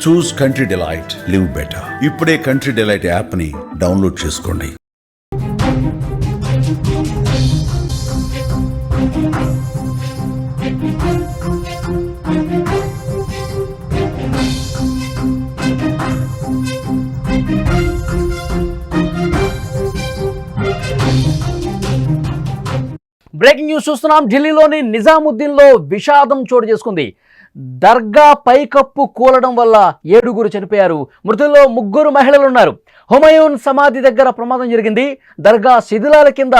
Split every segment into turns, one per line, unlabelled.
చూస్ country delight, live better. ఇప్పుడే country delight యాప్ని download చేసుకోండి.
బ్రేకింగ్ న్యూస్ చూస్తున్నాం. ఢిల్లీలోని నిజాముద్దీన్లో విషాదం చోటు చేసుకుంది. దర్గా పైకప్పు కూలడం వల్ల 7 చనిపోయారు. మృతుల్లో 3 మహిళలు ఉన్నారు. హుమయూన్ సమాధి దగ్గర ప్రమాదం జరిగింది. దర్గా శిథిలాల కింద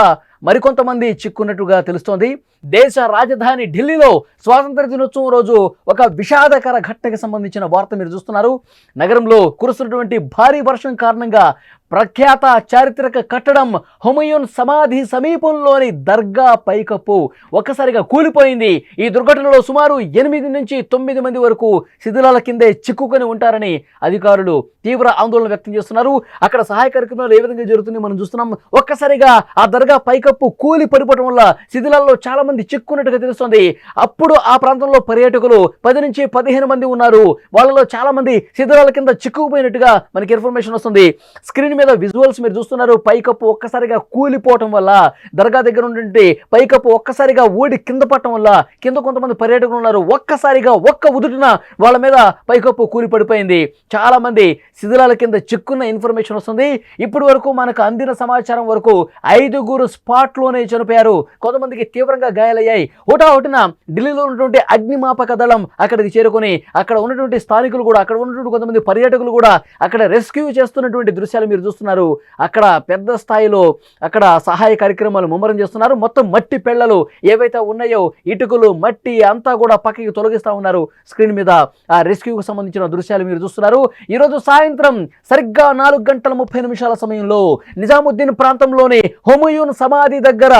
మరికొంతమంది చిక్కున్నట్టుగా తెలుస్తోంది. దేశ రాజధాని ఢిల్లీలో స్వాతంత్ర దినోత్సవం రోజు ఒక విషాదకర ఘటనకు సంబంధించిన వార్త మీరు చూస్తున్నారు. నగరంలో కురుస్తున్నటువంటి భారీ వర్షం కారణంగా ప్రఖ్యాత చారిత్రక కట్టడం హుమయూన్ సమాధి సమీపంలోని దర్గా పైకప్పు ఒక్కసారిగా కూలిపోయింది. ఈ దుర్ఘటనలో సుమారు 8 నుంచి 9 మంది వరకు శిథిలాల కిందే చిక్కుకొని ఉంటారని అధికారులు తీవ్ర ఆందోళన వ్యక్తం చేస్తున్నారు. అక్కడ సహాయ కార్యక్రమాలు ఏ విధంగా జరుగుతుంది మనం చూస్తున్నాం. ఒక్కసారిగా ఆ దర్గా పైకప్పు కూలి పడిపోవడం వల్ల శిథిలాల్లో చాలా మంది చిక్కున్నట్టుగా తెలుస్తోంది. అప్పుడు ఆ ప్రాంతంలో పర్యాటకులు 10 నుంచి 15 మంది ఉన్నారు. వాళ్ళలో చాలా మంది శిథిలాల కింద చిక్కుకుపోయినట్టుగా మనకి ఇన్ఫర్మేషన్ వస్తుంది. స్క్రీన్ మీద విజువల్స్ మీరు చూస్తున్నారు. పైకప్పు ఒక్కసారిగా కూలిపోవటం వల్ల, దర్గా దగ్గర ఉన్నటువంటి పైకప్పు ఒక్కసారిగా ఊడి కింద పడటం వల్ల కింద కొంతమంది పర్యాటకులు ఉన్నారు. ఒక్కసారిగా ఒక్క ఉదుటిన వాళ్ళ మీద పైకప్పు కూలి పడిపోయింది. చాలా మంది శిథిలాల కింద చిక్కున్న ఇన్ఫర్మేషన్ వస్తుంది. ఇప్పటి వరకు మనకు అందిన సమాచారం వరకు 5 స్పాట్లోనే చనిపోయారు. కొంతమందికి తీవ్రంగా గాయాలయ్యాయి. హుటాహుటిన ఢిల్లీలో ఉన్నటువంటి అగ్నిమాపక దళం అక్కడికి చేరుకొని అక్కడ ఉన్నటువంటి స్థానికులు కూడా, అక్కడ ఉన్నటువంటి కొంతమంది పర్యాటకులు కూడా అక్కడ రెస్క్యూ చేస్తున్నటువంటి దృశ్యాలు మీరు చూస్తున్నారు. అక్కడ పెద్ద స్థాయిలో అక్కడ సహాయ కార్యక్రమాలు ముమ్మరం చేస్తున్నారు. మొత్తం మట్టి పెళ్లలు ఏవైతే ఉన్నాయో, ఇటుకలు, మట్టి అంతా కూడా పక్కకి తొలగిస్తూ ఉన్నారు. స్క్రీన్ మీద ఆ రెస్క్యూకు సంబంధించిన దృశ్యాలు మీరు చూస్తున్నారు. ఈరోజు సాయంత్రం సరిగ్గా 4:30 సమయంలో నిజాముద్దీన్ ప్రాంతంలోని హుమయూన్ సమాధి దగ్గర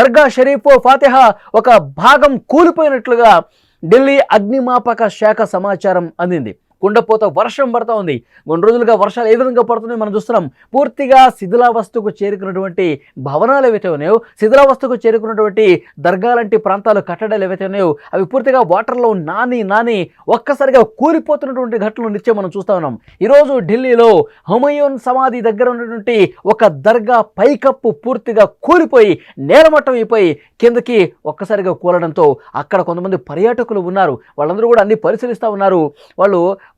దర్గా షరీఫ్ ఫాతిహా ఒక భాగం కూలిపోయినట్లుగా ఢిల్లీ అగ్నిమాపక శాఖ సమాచారం అందింది. కుండపోత వర్షం పడతా ఉంది. 2 రోజులుగా వర్షాలు ఏ విధంగా పడుతున్నాయో మనం చూస్తున్నాం. పూర్తిగా శిథిలావస్థకు చేరుకున్నటువంటి భవనాలు ఏవైతే ఉన్నాయో, శిథిలావస్థకు చేరుకున్నటువంటి దర్గా లాంటి ప్రాంతాలు, కట్టడాలు ఏవైతే ఉన్నాయో అవి పూర్తిగా వాటర్లో నాని ఒక్కసారిగా కూలిపోతున్నటువంటి ఘటనలు నిత్యం మనం చూస్తూ ఉన్నాం. ఈరోజు ఢిల్లీలో హుమయూన్ సమాధి దగ్గర ఉన్నటువంటి ఒక దర్గా పైకప్పు పూర్తిగా కూలిపోయి నేలమట్టం అయిపోయి కిందకి ఒక్కసారిగా కూలడంతో అక్కడ కొంతమంది పర్యాటకులు ఉన్నారు. వాళ్ళందరూ కూడా అన్ని పరిశీలిస్తూ ఉన్నారు.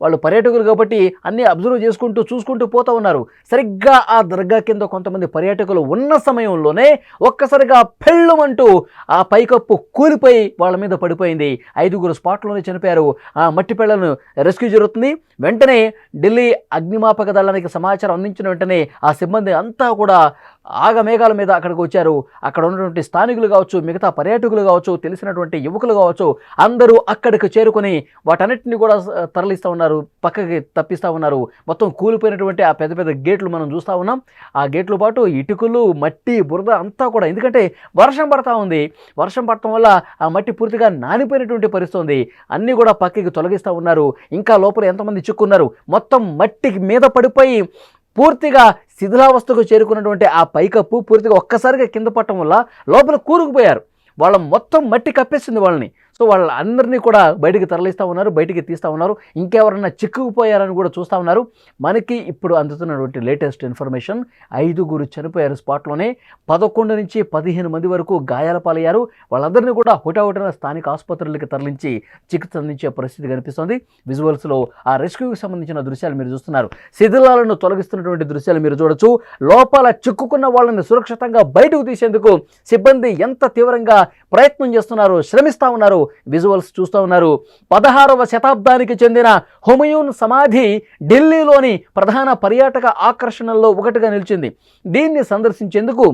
వాళ్ళు పర్యాటకులు కాబట్టి అన్నీ అబ్జర్వ్ చేసుకుంటూ చూసుకుంటూ పోతూ ఉన్నారు. సరిగ్గా ఆ దర్గా కింద కొంతమంది పర్యాటకులు ఉన్న సమయంలోనే ఒక్కసారిగా పెళ్ళుమంటూ ఆ పైకప్పు కూలిపోయి వాళ్ళ మీద పడిపోయింది. 5 స్పాట్లోనే చనిపోయారు. ఆ మట్టి పెళ్లను రెస్క్యూ జరుగుతుంది. వెంటనే ఢిల్లీ అగ్నిమాపక దళానికి సమాచారం అందించిన వెంటనే ఆ సిబ్బంది అంతా కూడా ఆగమేఘాల మీద అక్కడికి వచ్చారు. అక్కడ ఉన్నటువంటి స్థానికులు కావచ్చు, మిగతా పర్యాటకులు కావచ్చు, తెలిసినటువంటి యువకులు కావచ్చు, అందరూ అక్కడికి చేరుకొని వాటన్నిటిని కూడా తరలిస్తూ ఉన్నారు, పక్కకి తప్పిస్తూ ఉన్నారు. మొత్తం కూలిపోయినటువంటి ఆ పెద్ద పెద్ద గేట్లు మనం చూస్తూ ఉన్నాం. ఆ గేట్లు పాటు ఇటుకలు, మట్టి, బురద అంతా కూడా, ఎందుకంటే వర్షం పడతా ఉంది. వర్షం పడటం వల్ల ఆ మట్టి పూర్తిగా నానిపోయినటువంటి పరిస్థితి ఉంది. అన్నీ కూడా పక్కకి తొలగిస్తూ ఉన్నారు. ఇంకా లోపల ఎంతమంది చిక్కున్నారు. మొత్తం మట్టి మీద పడిపోయి పూర్తిగా శిథిలావస్థకు చేరుకున్నటువంటి ఆ పైకప్పు పూర్తిగా ఒక్కసారిగా కింద పడటం వల్ల లోపల కూరుకుపోయారు. వాళ్ళ మొత్తం మట్టి కప్పేసింది వాళ్ళని. సో వాళ్ళందరినీ కూడా బయటికి తరలిస్తూ ఉన్నారు, బయటికి తీస్తూ ఉన్నారు. ఇంకెవరన్నా చిక్కుకుపోయారని కూడా చూస్తూ ఉన్నారు. మనకి ఇప్పుడు అందుతున్నటువంటి లేటెస్ట్ ఇన్ఫర్మేషన్ 5 చనిపోయారు స్పాట్లోనే. 11 నుంచి 15 మంది వరకు గాయాల పాలయ్యారు. వాళ్ళందరినీ కూడా హుటాహుటిన స్థానిక ఆసుపత్రులకి తరలించి చికిత్స అందించే పరిస్థితి కనిపిస్తుంది. విజువల్స్లో ఆ రెస్క్యూకి సంబంధించిన దృశ్యాలు మీరు చూస్తున్నారు. శిథిలాలను తొలగిస్తున్నటువంటి దృశ్యాలు మీరు చూడొచ్చు. లోపల చిక్కుకున్న వాళ్ళని సురక్షితంగా బయటకు తీసేందుకు సిబ్బంది ఎంత తీవ్రంగా ప్రయత్నం చేస్తున్నారు, శ్రమిస్తూ ఉన్నారు. విజువల్స్ చూస్తూ ఉన్నారు. 16వ శతాబ్దానికి చెందిన హుమయూన్ సమాధి ఢిల్లీలోని ప్రధాన పర్యాటక ఆకర్షణల్లో ఒకటిగా నిలిచింది. దీన్ని సందర్శించేందుకు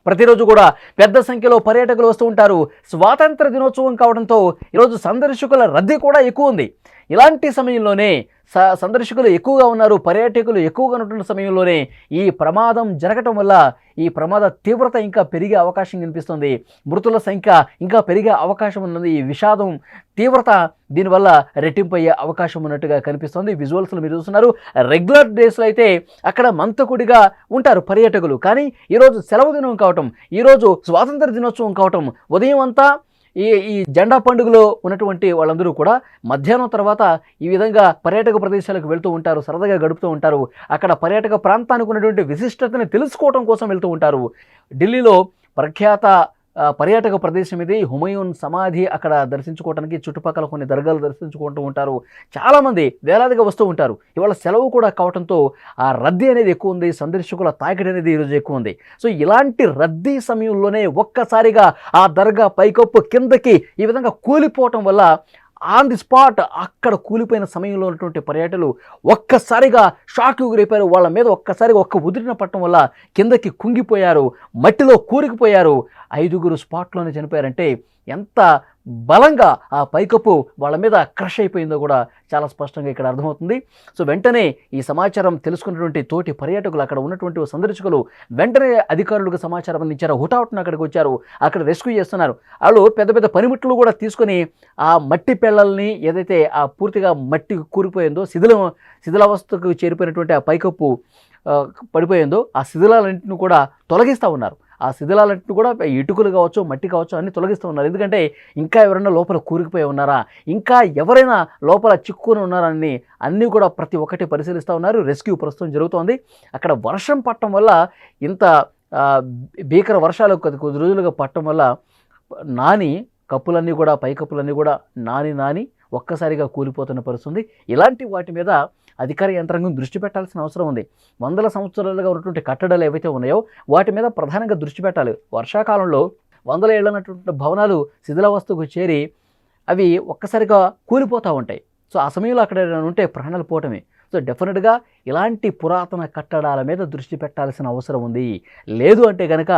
ప్రతిరోజు కూడా పెద్ద సంఖ్యలో పర్యాటకులు వస్తూ ఉంటారు. స్వాతంత్ర దినోత్సవం కావడంతో ఈరోజు సందర్శకుల రద్దీ కూడా ఎక్కువ ఉంది. ఇలాంటి సమయంలోనే సందర్శకులు ఎక్కువగా ఉన్నారు, పర్యాటకులు ఎక్కువగా ఉంటున్న సమయంలోనే ఈ ప్రమాదం జరగటం వల్ల ఈ ప్రమాద తీవ్రత ఇంకా పెరిగే అవకాశం కనిపిస్తుంది. మృతుల సంఖ్య ఇంకా పెరిగే అవకాశం ఉన్నది. ఈ విషాదం తీవ్రత దీనివల్ల రెట్టింపు అయ్యే అవకాశం ఉన్నట్టుగా కనిపిస్తుంది. విజువల్స్లో మీరు చూస్తున్నారు. రెగ్యులర్ డేస్లో అయితే అక్కడ మంతకుడిగా ఉంటారు పర్యాటకులు. కానీ ఈరోజు సెలవు దినం కావటం, ఈరోజు స్వాతంత్ర దినోత్సవం కావటం, ఉదయం అంతా ఈ జెండా పండుగలో ఉన్నటువంటి వాళ్ళందరూ కూడా మధ్యాహ్నం తర్వాత ఈ విధంగా పర్యాటక ప్రదేశాలకు వెళ్తూ ఉంటారు, సరదాగా గడుపుతూ ఉంటారు. అక్కడ పర్యాటక ప్రాంతానికి ఉన్నటువంటి విశిష్టతని తెలుసుకోవడం కోసం వెళ్తూ ఉంటారు. ఢిల్లీలో ప్రఖ్యాత పర్యాటక ప్రదేశం ఇది. హుమయూన్ సమాధి అక్కడ దర్శించుకోవడానికి చుట్టుపక్కల కొన్ని దర్గాలు దర్శించుకుంటూ ఉంటారు. చాలామంది వేలాదిగా వస్తూ ఉంటారు. ఇవాళ సెలవు కూడా కావడంతో ఆ రద్దీ అనేది ఎక్కువ ఉంది, సందర్శకుల తాకిడి అనేది ఈరోజు ఎక్కువ ఉంది. సో ఇలాంటి రద్దీ సమయంలోనే ఒక్కసారిగా ఆ దర్గా పైకప్పు కిందకి ఈ విధంగా కూలిపోవటం వల్ల ఆన్ ది స్పాట్ అక్కడ కూలిపోయిన సమయంలో ఉన్నటువంటి పర్యాటకులు ఒక్కసారిగా షాక్ గురైపోయారు. వాళ్ళ మీద ఒక్కసారిగా ఉదిరిన పట్టడం వల్ల కిందకి కుంగిపోయారు, మట్టిలో కూరుకుపోయారు. 5 స్పాట్లోనే చనిపోయారంటే ఎంత బలంగా ఆ పైకప్పు వాళ్ళ మీద క్రష్ అయిపోయిందో కూడా చాలా స్పష్టంగా ఇక్కడ అర్థమవుతుంది. సో వెంటనే ఈ సమాచారం తెలుసుకున్నటువంటి తోటి పర్యాటకులు, అక్కడ ఉన్నటువంటి సందర్శకులు వెంటనే అధికారులకు సమాచారం అందించారు. హుటాహుటిన అక్కడికి వచ్చారు, అక్కడ రెస్క్యూ చేస్తున్నారు. వాళ్ళు పెద్ద పెద్ద పనిముట్లు కూడా తీసుకొని ఆ మట్టి పెళ్ళల్ని, ఏదైతే ఆ పూర్తిగా మట్టి కూరిపోయిందో, శిథిలావస్థకు చేరిపోయినటువంటి ఆ పైకప్పు పడిపోయిందో ఆ శిథిలాలన్నింటిని కూడా తొలగిస్తూ ఉన్నారు. ఆ శిథిలాలన్నింటిని కూడా ఇటుకలు కావచ్చు, మట్టి కావచ్చు అన్నీ తొలగిస్తూ ఉన్నారు. ఎందుకంటే ఇంకా ఎవరైనా లోపల కూరుకుపోయి ఉన్నారా, ఇంకా ఎవరైనా లోపల చిక్కుని ఉన్నారా అని అన్నీ కూడా ప్రతి ఒక్కటి పరిశీలిస్తూ ఉన్నారు. రెస్క్యూ ప్రస్తుతం జరుగుతోంది. అక్కడ వర్షం పట్టడం వల్ల, ఇంత భీకర వర్షాలు కొద్ది రోజులుగా పట్టడం వల్ల కప్పులన్నీ కూడా, పైకప్పులన్నీ కూడా నాని ఒక్కసారిగా కూలిపోతున్న పరిస్థితుంది. ఇలాంటి వాటి మీద అధికార యంత్రాంగం దృష్టి పెట్టాల్సిన అవసరం ఉంది. 100 సంవత్సరాలుగా ఉన్నటువంటి కట్టడాలు ఏవైతే ఉన్నాయో వాటి మీద ప్రధానంగా దృష్టి పెట్టాలి. వర్షాకాలంలో 100 ఏళ్ళ ఉన్నటువంటి భవనాలు శిథిలావస్థకు చేరి అవి ఒక్కసారిగా కూలిపోతూ ఉంటాయి. సో ఆ సమయంలో అక్కడ ఉంటే ప్రాణాలు పోవటమే. సో డెఫినెట్గా ఇలాంటి పురాతన కట్టడాల మీద దృష్టి పెట్టాల్సిన అవసరం ఉంది. లేదు అంటే కనుక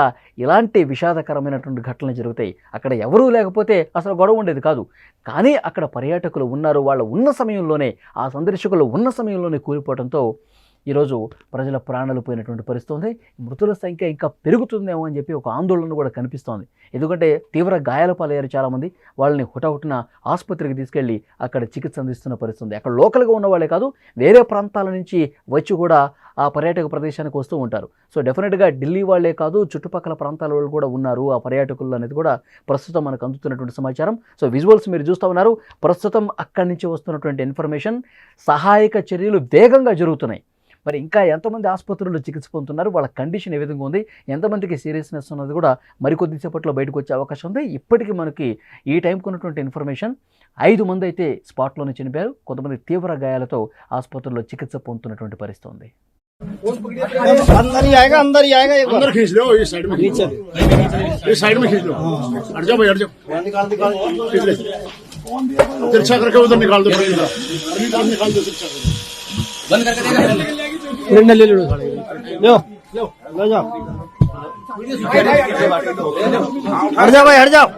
ఇలాంటి విషాదకరమైనటువంటి ఘటనలు జరుగుతాయి. అక్కడ ఎవరూ లేకపోతే అసలు గొడవ ఉండేది కాదు. కానీ అక్కడ పర్యాటకులు ఉన్నారు, వాళ్ళు ఉన్న సమయంలోనే, ఆ సందర్శకులు ఉన్న సమయంలోనే కూలిపోవడంతో ఈరోజు ప్రజల ప్రాణాలు పోయినటువంటి పరిస్థితి ఉంది. మృతుల సంఖ్య ఇంకా పెరుగుతుందేమో అని చెప్పి ఒక ఆందోళన కూడా కనిపిస్తోంది. ఎందుకంటే తీవ్ర గాయాల పాలయ్యారు చాలామంది. వాళ్ళని హుటాహుటిన ఆసుపత్రికి తీసుకెళ్ళి అక్కడ చికిత్స అందిస్తున్న పరిస్థితి ఉంది. అక్కడ లోకల్గా ఉన్న వాళ్ళే కాదు, వేరే ప్రాంతాల నుంచి వచ్చి కూడా ఆ పర్యాటక ప్రదేశానికి వస్తూ ఉంటారు. సో డెఫినెట్గా ఢిల్లీ వాళ్ళే కాదు, చుట్టుపక్కల ప్రాంతాల వాళ్ళు కూడా ఉన్నారు ఆ పర్యాటకులు అనేది కూడా ప్రస్తుతం మనకు అందుతున్నటువంటి సమాచారం. సో విజువల్స్ మీరు చూస్తూ ఉన్నారు. ప్రస్తుతం అక్కడి నుంచి వస్తున్నటువంటి ఇన్ఫర్మేషన్, సహాయక చర్యలు వేగంగా జరుగుతున్నాయి. మరి ఇంకా ఎంతమంది ఆసుపత్రుల్లో చికిత్స పొందుతున్నారు, వాళ్ళ కండిషన్ ఏ విధంగా ఉంది, ఎంతమందికి సీరియస్నెస్ ఉన్నది కూడా మరికొద్దిసేపట్లో బయటకు వచ్చే అవకాశం ఉంది. ఇప్పటికీ మనకి ఈ టైంకి ఉన్నటువంటి ఇన్ఫర్మేషన్ 5 మంది అయితే స్పాట్లోనే చనిపోయారు, కొంతమంది తీవ్ర గాయాలతో ఆసుపత్రుల్లో చికిత్స పొందుతున్నటువంటి పరిస్థితి ఉంది.
अंदर ही आएगा
अंदर खींच लो, ये साइड में खींच लो, ये साइड में खींच लो, हट जाओ भाई, हट जाओ, खींच ले, तिरछा करके उधर निकाल दो, निकाल दो तिरछा करके, बंद करके देना, ले लो लो ले जाओ, हट जाओ भाई, हट जाओ।